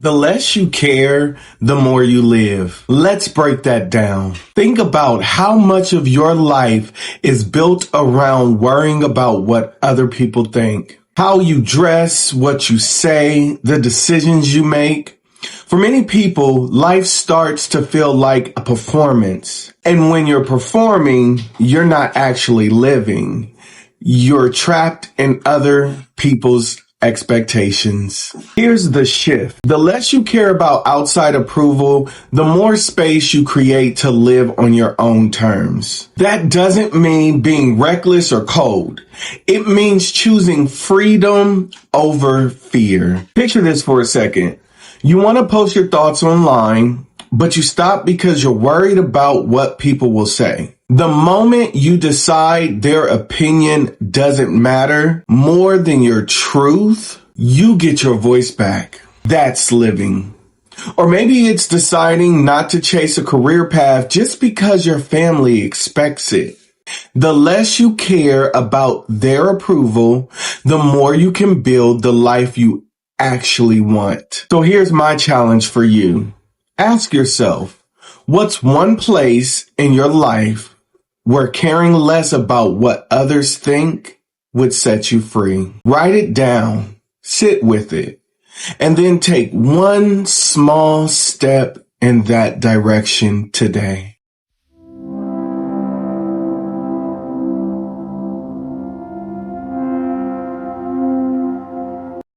The less you care, the more you live. Let's break that down. Think about how much of your life is built around worrying about what other people think. How you dress, what you say, the decisions you make. For many people, life starts to feel like a performance. And when you're performing, you're not actually living. You're trapped in other people's expectations. Here's the shift. The less you care about outside approval, the more space you create to live on your own terms. That doesn't mean being reckless or cold. It means choosing freedom over fear. Picture this for a second. You want to post your thoughts online, but you stop because you're worried about what people will say. The moment you decide their opinion doesn't matter more than your truth, you get your voice back. That's living. Or maybe it's deciding not to chase a career path just because your family expects it. The less you care about their approval, the more you can build the life you actually want. So here's my challenge for you. Ask yourself, what's one place in your life where caring less about what others think would set you free? Write it down, sit with it, and then take one small step in that direction today.